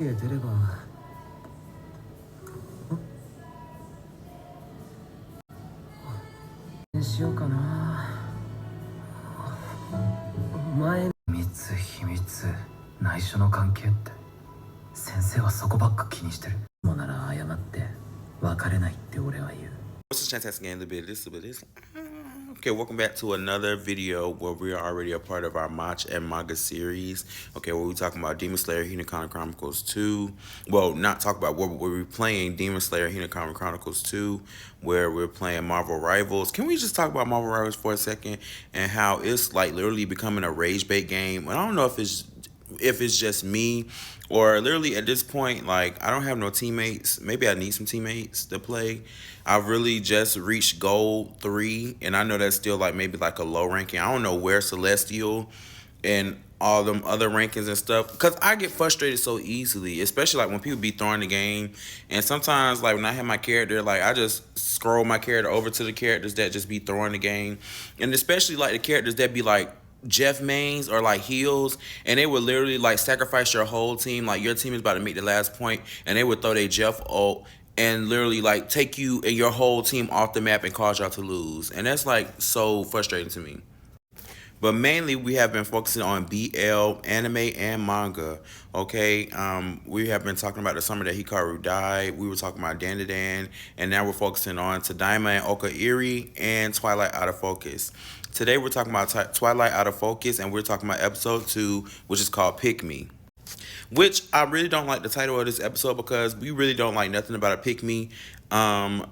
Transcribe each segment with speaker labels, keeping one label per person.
Speaker 1: What's the chance that's getting a little bit of this, a little bit of this? Okay, welcome back to another video where we are already a part of our Match Manga Series. Okay, where we're talking about Demon Slayer Hinokami Chronicles 2. Well, not talk about where we're playing Demon Slayer Hinokami Chronicles 2, where we're playing Marvel Rivals. Can we just talk about Marvel Rivals for a second and how it's like literally becoming a rage bait game? And I don't know if it's just me or literally at this point, like, I don't have no teammates. Maybe I need some teammates to play. I've really just reached gold 3, and I know that's still like maybe like a low ranking. I don't know where Celestial and all them other rankings and stuff, because I get frustrated so easily, especially like when people be throwing the game. And sometimes like when I have my character, like I just scroll my character over to the characters that just be throwing the game, and especially like the characters that be like Jeff mains or like heels, and they would literally like sacrifice your whole team. Like your team is about to make the last point, and they would throw their Jeff ult and literally like take you and your whole team off the map and cause y'all to lose. And that's like so frustrating to me. But mainly we have been focusing on BL, anime, and manga. Okay, we have been talking about the summer that Hikaru died. We were talking about Dandadan, and now we're focusing on Tadaima Okaeri and Twilight Out of Focus. Today we're talking about Twilight Out of Focus, and we're talking about episode 2, which is called Pick Me. Which I really don't like the title of this episode, because we really don't like nothing about a pick me. And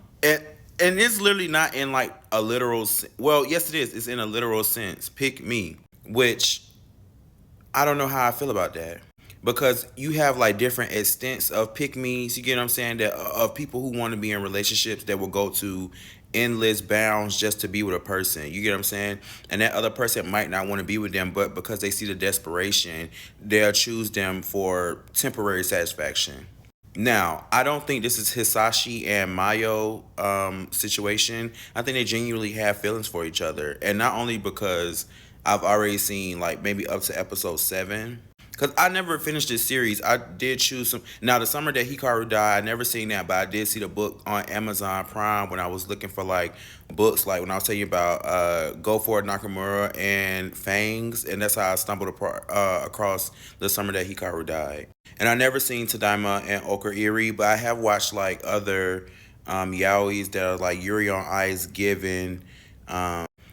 Speaker 1: it's literally not in like a literal, well, yes it is. It's in a literal sense. Pick me. Which I don't know how I feel about that. Because you have like different extents of pick me's, you get what I'm saying, that of people who want to be in relationships that will go to endless bounds just to be with a person, you get what I'm saying, and that other person might not want to be with them, but because they see the desperation, they'll choose them for temporary satisfaction. Now, I don't think this is Hisashi and Mayo situation. I think they genuinely have feelings for each other, and not only because I've already seen like maybe up to episode 7. Because I never finished this series. I did choose some. Now, the summer that Hikaru died, I never seen that, but I did see the book on Amazon Prime when I was looking for, like, books. Like, when I was telling you about Go For It Nakamura and Fangs. And that's how I stumbled across the summer that Hikaru died. And I never seen Tadaima and Okaeri, but I have watched, like, other yaois that are, like, Yuri on Ice, Given.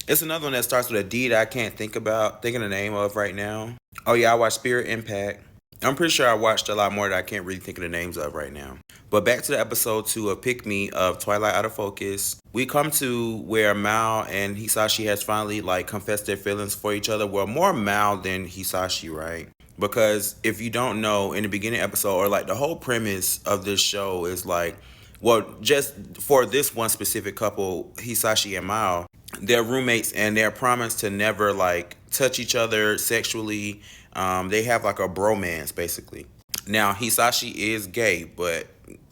Speaker 1: It's another one that starts with a D that I can't think of the name of right now. Oh yeah, I watched Spirit Impact. I'm pretty sure I watched a lot more that I can't really think of the names of right now. But back to the episode 2 of Pick Me of Twilight Out of Focus. We come to where Mao and Hisashi has finally like confessed their feelings for each other. Well, more Mao than Hisashi, right? Because if you don't know, in the beginning episode, or like the whole premise of this show is like, well, just for this one specific couple, Hisashi and Mao, they're roommates, and they're promised to never like touch each other sexually. They have like a bromance basically. Now Hisashi is gay, but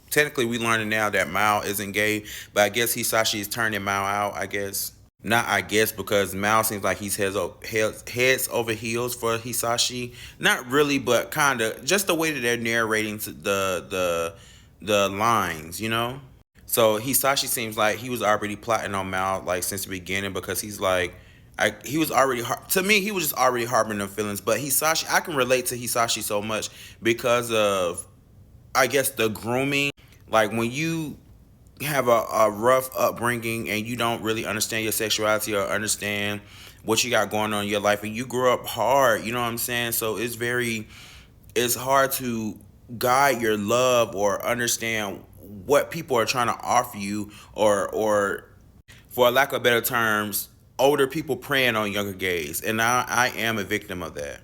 Speaker 1: technically we learning now that Mao isn't gay. But I guess Hisashi is turning Mao out. I guess not. I guess because Mao seems like he's heads over heels for Hisashi. Not really, but kind of. Just the way that they're narrating the lines, you know. So Hisashi seems like he was already plotting on Mao like since the beginning, because he's like, he was already, to me, he was just already harboring them feelings. But Hisashi, I can relate to Hisashi so much because of, I guess, the grooming. Like when you have a rough upbringing and you don't really understand your sexuality or understand what you got going on in your life, and you grew up hard, you know what I'm saying? So it's hard to guide your love or understand what people are trying to offer you, or for lack of better terms, older people preying on younger gays. And I am a victim of that.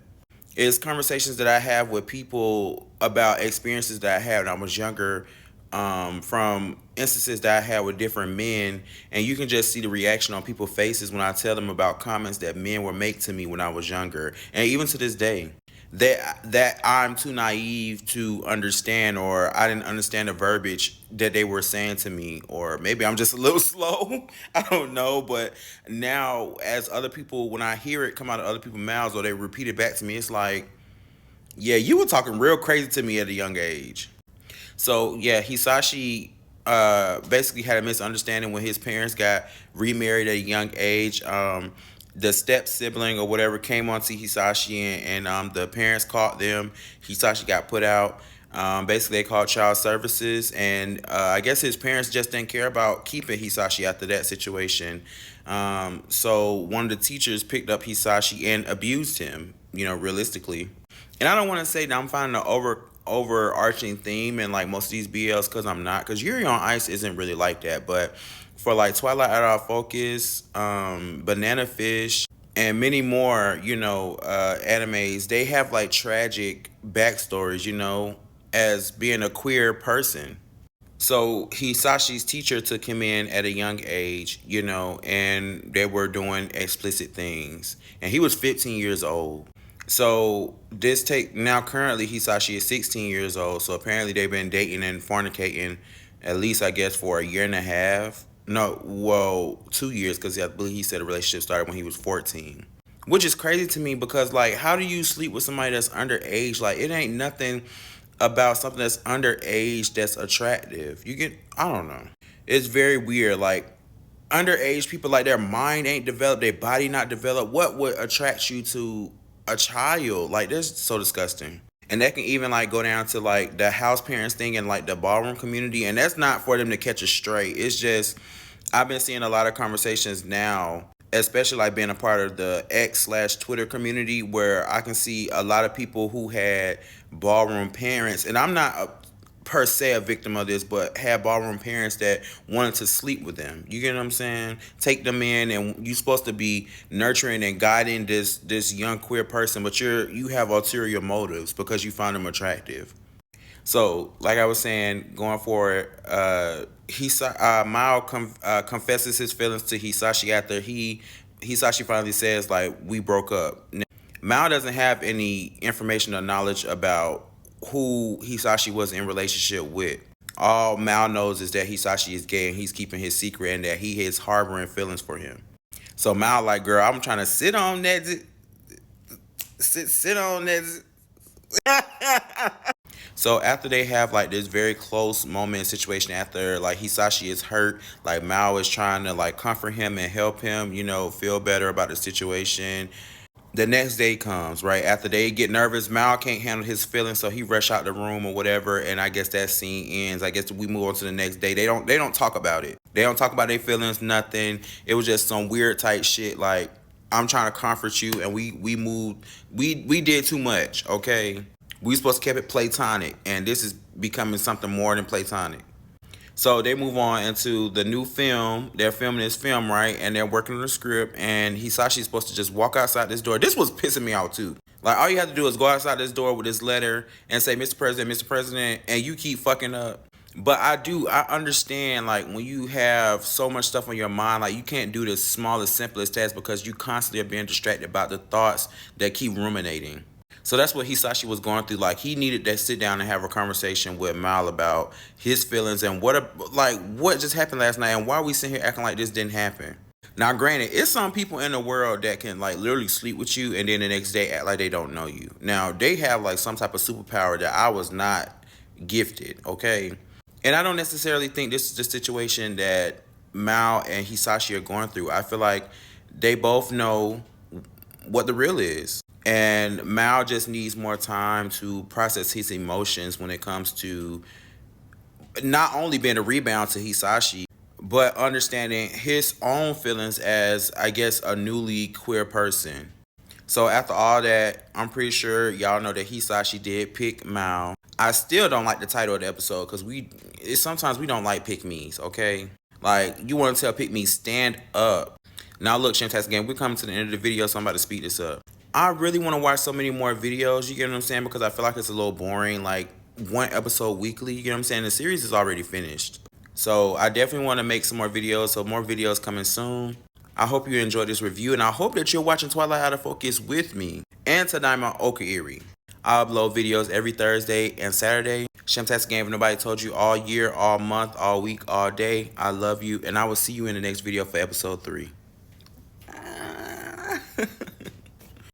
Speaker 1: It's conversations that I have with people about experiences that I had when I was younger, from instances that I had with different men, and you can just see the reaction on people's faces when I tell them about comments that men would make to me when I was younger, and even to this day. That I'm too naive to understand, or I didn't understand the verbiage that they were saying to me, or maybe I'm just a little slow. I don't know, but now as other people, when I hear it come out of other people's mouths or they repeat it back to me, it's like, Yeah, you were talking real crazy to me at a young age. So yeah, Hisashi basically had a misunderstanding when his parents got remarried at a young age. The step sibling or whatever came onto Hisashi, and the parents caught them. Hisashi got put out. Basically, they called child services, and I guess his parents just didn't care about keeping Hisashi after that situation. So one of the teachers picked up Hisashi and abused him. Realistically. And I don't want to say that I'm finding an overarching theme in like most of these BLs, because I'm not. Because Yuri on Ice isn't really like that, but for like Twilight Out of Focus, Banana Fish, and many more, animes, they have like tragic backstories, as being a queer person. So Hisashi's teacher took him in at a young age, and they were doing explicit things. And he was 15 years old. So this take now currently Hisashi is 16 years old. So apparently they've been dating and fornicating at least I guess for a year and a half. No, well, 2 years, because I believe he said the relationship started when he was 14. Which is crazy to me because like how do you sleep with somebody that's underage? Like it ain't nothing about something that's underage that's attractive. I don't know. It's very weird. Like underage people, like their mind ain't developed, their body not developed. What would attract you to a child? Like that's so disgusting. And that can even like go down to like the house parents thing and like the ballroom community. And that's not for them to catch a stray. It's just I've been seeing a lot of conversations now, especially like being a part of the X/Twitter community, where I can see a lot of people who had ballroom parents, and I'm not per se a victim of this, but had ballroom parents that wanted to sleep with them. You get what I'm saying? Take them in, and you're supposed to be nurturing and guiding this young queer person, but you have ulterior motives because you find them attractive. So, like I was saying, going forward, Mao confesses his feelings to Hisashi after Hisashi finally says like we broke up. Now, Mao doesn't have any information or knowledge about who Hisashi was in relationship with. All Mao knows is that Hisashi is gay and he's keeping his secret and that he is harboring feelings for him. So Mao like, girl, I'm trying to sit on that, sit on that. So after they have like this very close moment situation, after like Hisashi is hurt, like Mao is trying to like comfort him and help him, feel better about the situation. The next day comes, right? After they get nervous, Mao can't handle his feelings, so he rush out the room or whatever, and I guess that scene ends. I guess we move on to the next day. They don't talk about it. They don't talk about their feelings, nothing. It was just some weird type shit like I'm trying to comfort you and we moved we did too much, okay? We supposed to keep it platonic, and this is becoming something more than platonic. So they move on into the new film. They're filming this film, right? And they're working on the script. And Hisashi's supposed to just walk outside this door. This was pissing me out too. Like all you have to do is go outside this door with this letter and say, "Mr. President, Mr. President," and you keep fucking up. But I understand like when you have so much stuff on your mind, like you can't do the smallest, simplest task because you constantly are being distracted about the thoughts that keep ruminating. So that's what Hisashi was going through. Like he needed to sit down and have a conversation with Mal about his feelings and what just happened last night and why are we sitting here acting like this didn't happen. Now, granted, it's some people in the world that can like literally sleep with you and then the next day act like they don't know you. Now they have like some type of superpower that I was not gifted. Okay, and I don't necessarily think this is the situation that Mao and Hisashi are going through. I feel like they both know what the real is. And Mao just needs more time to process his emotions when it comes to not only being a rebound to Hisashi, but understanding his own feelings as, I guess, a newly queer person. So after all that, I'm pretty sure y'all know that Hisashi did pick Mao. I still don't like the title of the episode because sometimes we don't like pick me's, okay? Like you want to tell pick me stand up. Now look, Shamtastic Game, we're coming to the end of the video, so I'm about to speed this up. I really want to watch so many more videos, you get what I'm saying? Because I feel like it's a little boring, like one episode weekly, you get what I'm saying? The series is already finished. So I definitely want to make some more videos, so more videos coming soon. I hope you enjoyed this review, and I hope that you're watching Twilight Out of Focus with me and Tadaima Okaeri. I upload videos every Thursday and Saturday. Shamtastic Game, if nobody told you all year, all month, all week, all day, I love you, and I will see you in the next video for episode 3.